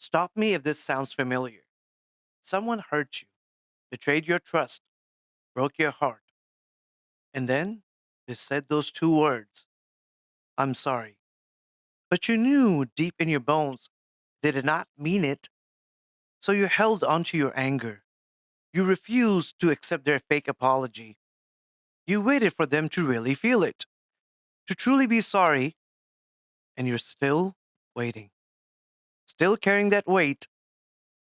Stop me if this sounds familiar. Someone hurt you, betrayed your trust, broke your heart, and then they said those two words, I'm sorry. But you knew deep in your bones they did not mean it, so you held onto your anger. You refused to accept their fake apology. You waited for them to really feel it, to truly be sorry, and you're still waiting, still carrying that weight,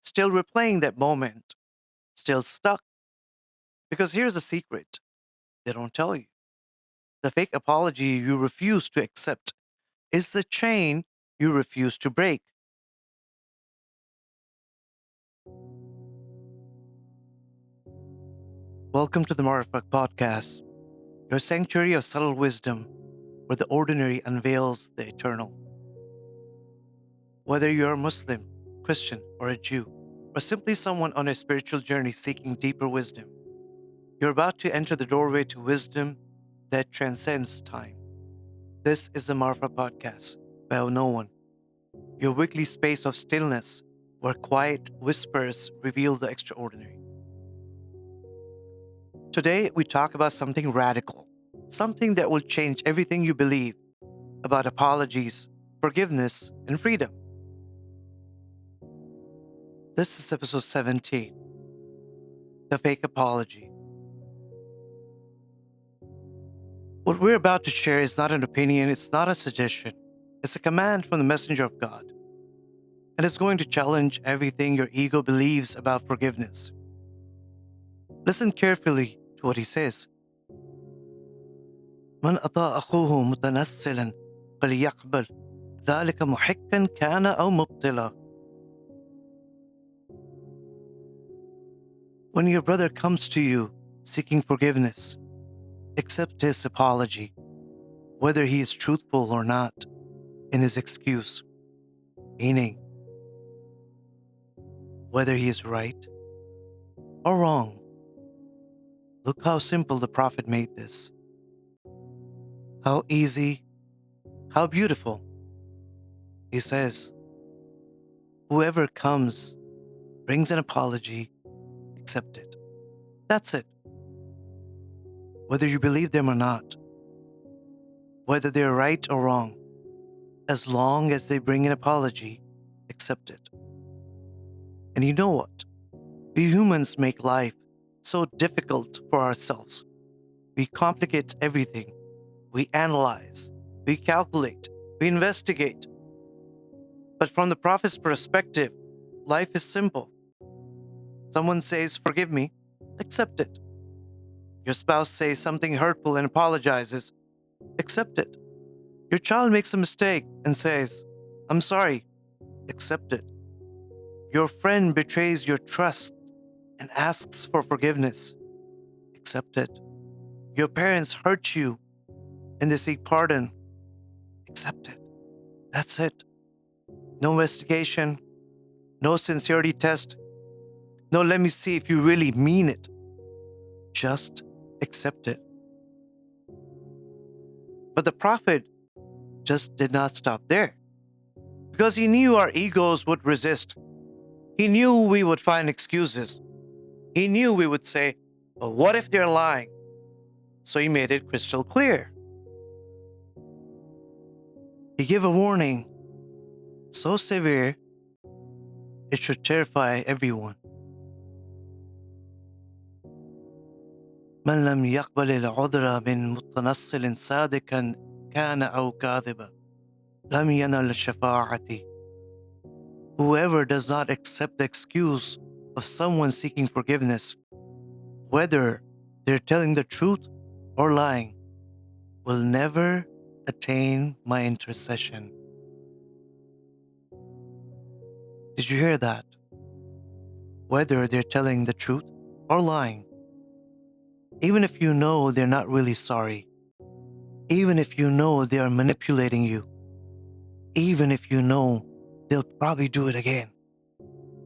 still replaying that moment, still stuck. Because here's the secret they don't tell you. The fake apology you refuse to accept is the chain you refuse to break. Welcome to the Marefa podcast, your sanctuary of subtle wisdom where the ordinary unveils the eternal. Whether you're a Muslim, Christian, or a Jew, or simply someone on a spiritual journey seeking deeper wisdom, you're about to enter the doorway to wisdom that transcends time. This is the Marefa podcast by no one, your weekly space of stillness where quiet whispers reveal the extraordinary. Today, we talk about something radical, something that will change everything you believe about apologies, forgiveness, and freedom. This is episode 17, The Fake Apology. What we're about to share is not an opinion, it's not a suggestion, it's a command from the messenger of God. And it's going to challenge everything your ego believes about forgiveness. Listen carefully to what he says. من أطاع أخوه متنسلا فليقبل ذلك محقا كان أو مبطلا. When your brother comes to you seeking forgiveness, accept his apology, whether he is truthful or not, in his excuse, meaning whether he is right or wrong. Look how simple the Prophet made this. How easy, how beautiful. He says, whoever comes, brings an apology, accept it. That's it. Whether you believe them or not, whether they're right or wrong, as long as they bring an apology, accept it. And you know what? We humans make life so difficult for ourselves. We complicate everything. We analyze. We calculate. We investigate. But from the Prophet's perspective, life is simple. Someone says, forgive me, accept it. Your spouse says something hurtful and apologizes, accept it. Your child makes a mistake and says, I'm sorry, accept it. Your friend betrays your trust and asks for forgiveness, accept it. Your parents hurt you and they seek pardon, accept it. That's it. No investigation, no sincerity test, no let me see if you really mean it. Just accept it. But the Prophet just did not stop there because he knew our egos would resist. He knew we would find excuses. He knew we would say, well, what if they're lying? So he made it crystal clear. He gave a warning so severe it should terrify everyone. من لم يقبل العذر من متنصل صادقا كان أو كاذبا لم ينل الشفاعة. Whoever does not accept the excuse of someone seeking forgiveness, whether they're telling the truth or lying, will never attain my intercession. Did you hear that? Whether they're telling the truth or lying, even if you know they're not really sorry, even if you know they are manipulating you, even if you know they'll probably do it again,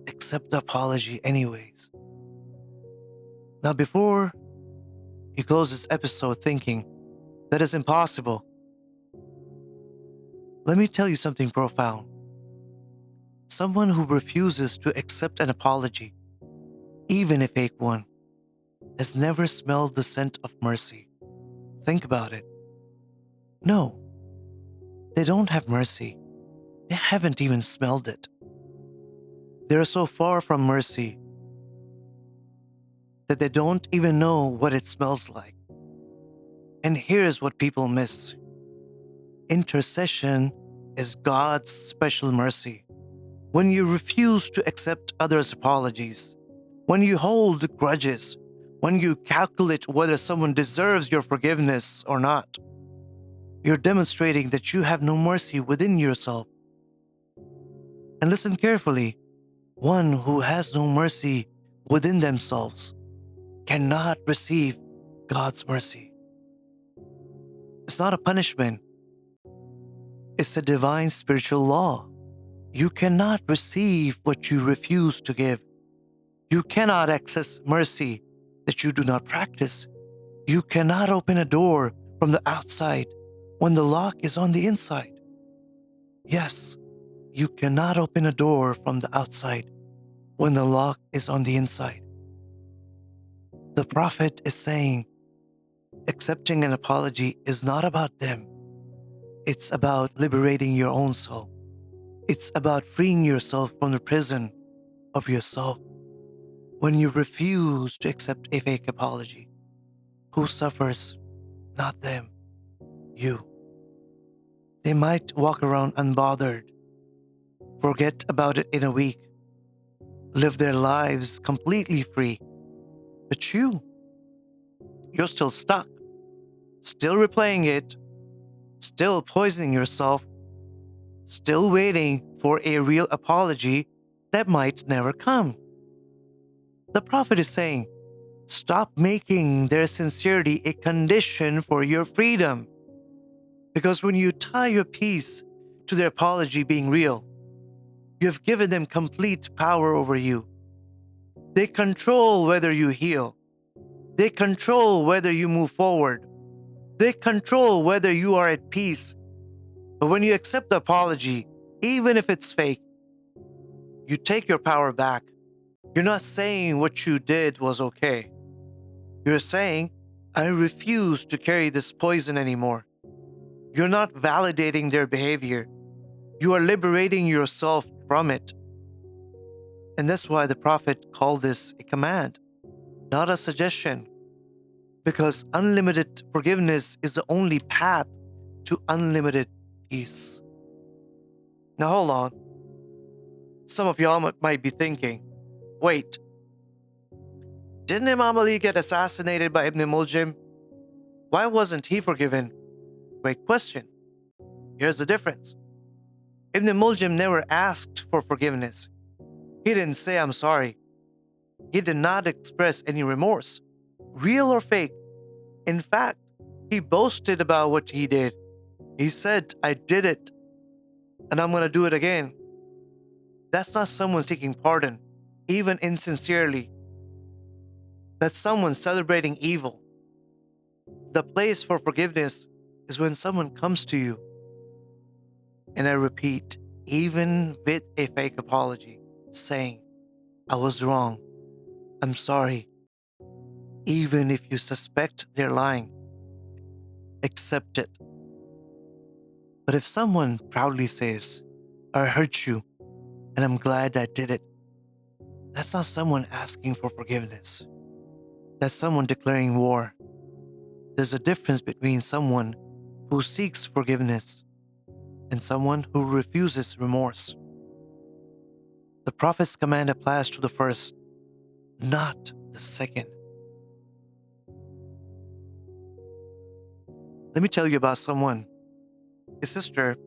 accept the apology anyways. Now, before you close this episode thinking that is impossible, let me tell you something profound. Someone who refuses to accept an apology, even a fake one, has never smelled the scent of mercy. Think about it. No, they don't have mercy. They haven't even smelled it. They are so far from mercy that they don't even know what it smells like. And here's what people miss. Intercession is God's special mercy. When you refuse to accept others' apologies, when you hold grudges, when you calculate whether someone deserves your forgiveness or not, you're demonstrating that you have no mercy within yourself. And listen carefully, one who has no mercy within themselves cannot receive God's mercy. It's not a punishment. It's a divine spiritual law. You cannot receive what you refuse to give. You cannot access mercy that you do not practice. You cannot open a door from the outside when the lock is on the inside. Yes, you cannot open a door from the outside when the lock is on the inside. The Prophet is saying, accepting an apology is not about them. It's about liberating your own soul. It's about freeing yourself from the prison of yourself. When you refuse to accept a fake apology, who suffers? Not them, you. They might walk around unbothered, forget about it in a week, live their lives completely free. But you're still stuck, still replaying it, still poisoning yourself, still waiting for a real apology that might never come. The Prophet is saying, stop making their sincerity a condition for your freedom. Because when you tie your peace to their apology being real, you have given them complete power over you. They control whether you heal. They control whether you move forward. They control whether you are at peace. But when you accept the apology, even if it's fake, you take your power back. You're not saying what you did was okay. You're saying, I refuse to carry this poison anymore. You're not validating their behavior. You are liberating yourself from it. And that's why the Prophet called this a command, not a suggestion. Because unlimited forgiveness is the only path to unlimited peace. Now hold on. Some of y'all might be thinking, wait, didn't Imam Ali get assassinated by Ibn Muljam? Why wasn't he forgiven? Great question. Here's the difference. Ibn Muljam never asked for forgiveness. He didn't say, I'm sorry. He did not express any remorse, real or fake. In fact, he boasted about what he did. He said, I did it, and I'm going to do it again. That's not someone seeking pardon, even insincerely. That's someone celebrating evil. The place for forgiveness is when someone comes to you, and I repeat, even with a fake apology, saying, I was wrong, I'm sorry. Even if you suspect they're lying, accept it. But if someone proudly says, I hurt you, and I'm glad I did it, that's not someone asking for forgiveness. That's someone declaring war. There's a difference between someone who seeks forgiveness and someone who refuses remorse. The Prophet's command applies to the first, not the second. Let me tell you about someone. His sister,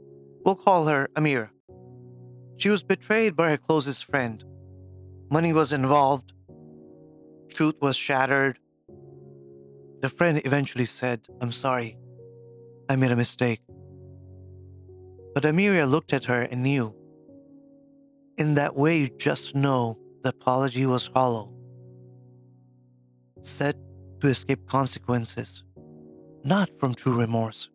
we'll call her Amira. She was betrayed by her closest friend. Money was involved. Truth was shattered. The friend eventually said, I'm sorry. I made a mistake. But Amira looked at her and knew. In that way, you just know the apology was hollow, said to escape consequences, not from true remorse.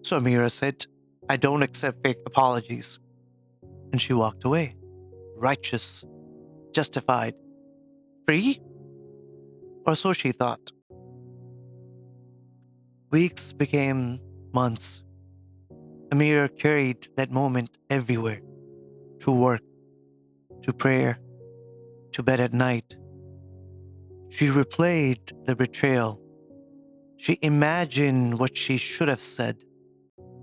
So Amira said, I don't accept fake apologies. and she walked away. Righteous, justified, free? Or so she thought. Weeks became months. Amir carried that moment everywhere. To work, to prayer, to bed at night. She replayed the betrayal. She imagined what she should have said.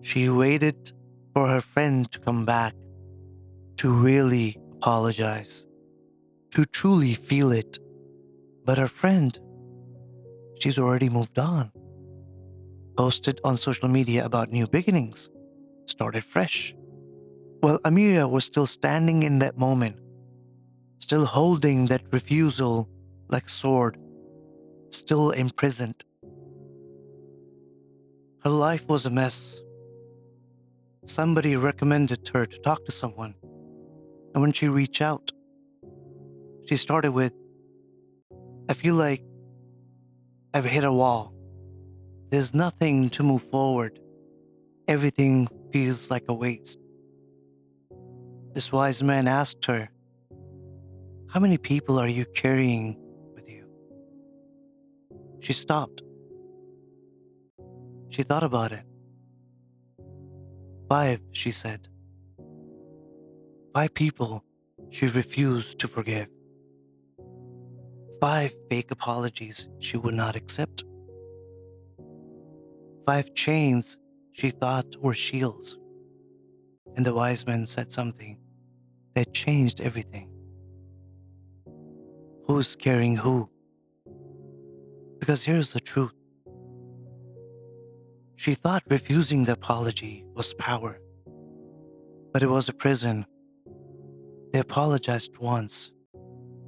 She waited for her friend to come back, to really apologize, to truly feel it. But her friend, she's already moved on. Posted on social media about new beginnings, started fresh. Well, Amira was still standing in that moment, still holding that refusal like a sword, still imprisoned. Her life was a mess. Somebody recommended her to talk to someone, and when she reached out, she started with, I feel like I've hit a wall. There's nothing to move forward. Everything feels like a waste. This wise man asked her, how many people are you carrying with you? She stopped. She thought about it. 5, she said. 5 people she refused to forgive. 5 fake apologies she would not accept. 5 chains she thought were shields. And the wise man said something that changed everything. Who's carrying who? Because here's the truth. She thought refusing the apology was power, but it was a prison. They apologized once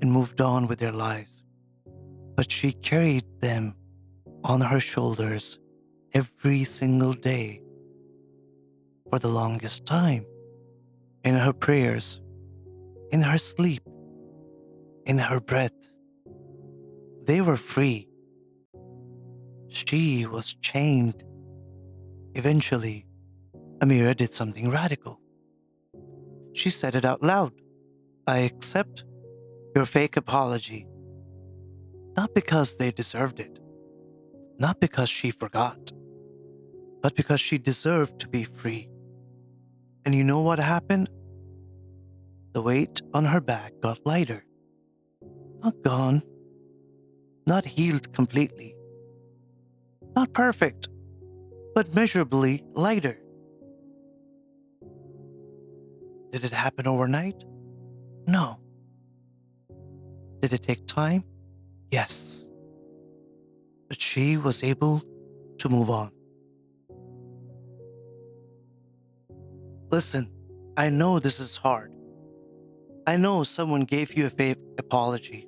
and moved on with their lives, but she carried them on her shoulders every single day for the longest time, in her prayers, in her sleep, in her breath. They were free. She was chained. Eventually, Amira did something radical. She said it out loud. I accept your fake apology. Not because they deserved it, not because she forgot, but because she deserved to be free. And you know what happened? The weight on her back got lighter. Not gone, not healed completely, not perfect, but measurably lighter. Did it happen overnight? No. Did it take time? Yes. But she was able to move on. Listen, I know this is hard. I know someone gave you a fake apology.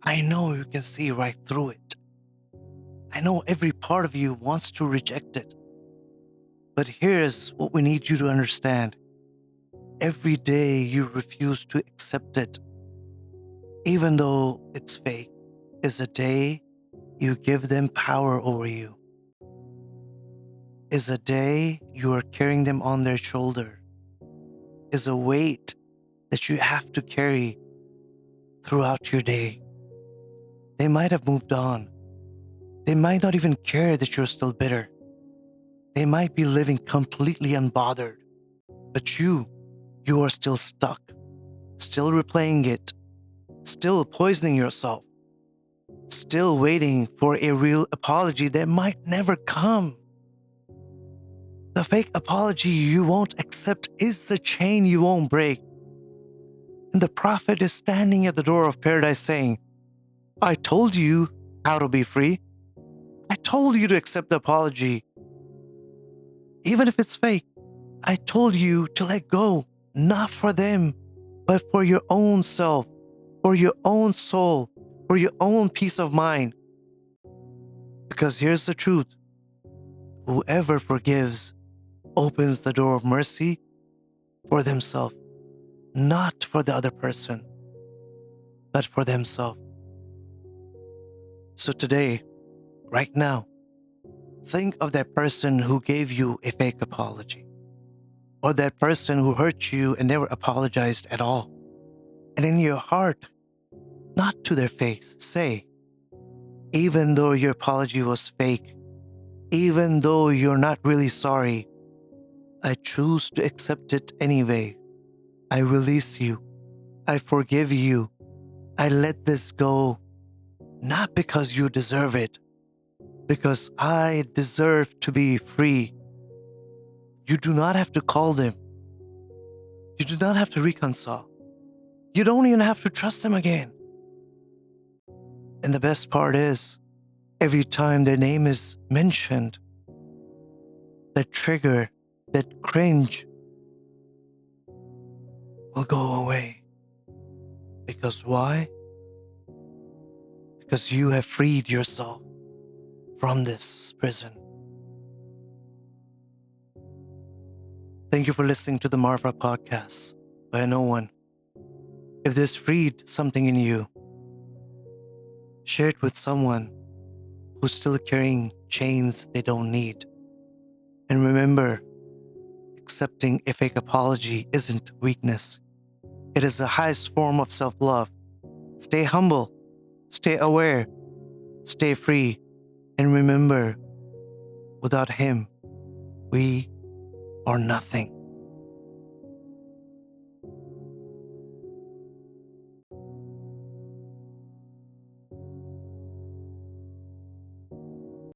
I know you can see right through it. I know every part of you wants to reject it. But here's what we need you to understand. Every day you refuse to accept it, even though it's fake, is a day you give them power over you. Is a day you are carrying them on their shoulder. Is a weight that you have to carry throughout your day. They might have moved on. They might not even care that you're still bitter. They might be living completely unbothered. But you are still stuck, still replaying it, still poisoning yourself, still waiting for a real apology that might never come. The fake apology you won't accept is the chain you won't break. And the prophet is standing at the door of paradise saying, I told you how to be free. I told you to accept the apology. Even if it's fake, I told you to let go, not for them, but for your own self, for your own soul, for your own peace of mind. Because here's the truth. Whoever forgives opens the door of mercy for themselves, not for the other person, but for themselves. So today, right now, think of that person who gave you a fake apology. or that person who hurt you and never apologized at all. And in your heart, not to their face, say, even though your apology was fake, even though you're not really sorry, I choose to accept it anyway. I release you. I forgive you. I let this go, not because you deserve it, because I deserve to be free. You do not have to call them. You do not have to reconcile. You don't even have to trust them again. And the best part is, every time their name is mentioned, that trigger, that cringe will go away. Because why? Because you have freed yourself from this prison. Thank you for listening to the Marefa podcast by no one. If this freed something in you, share it with someone who's still carrying chains they don't need. And remember, accepting a fake apology isn't weakness. It is the highest form of self-love. Stay humble, stay aware, stay free, and remember, without him, we are nothing.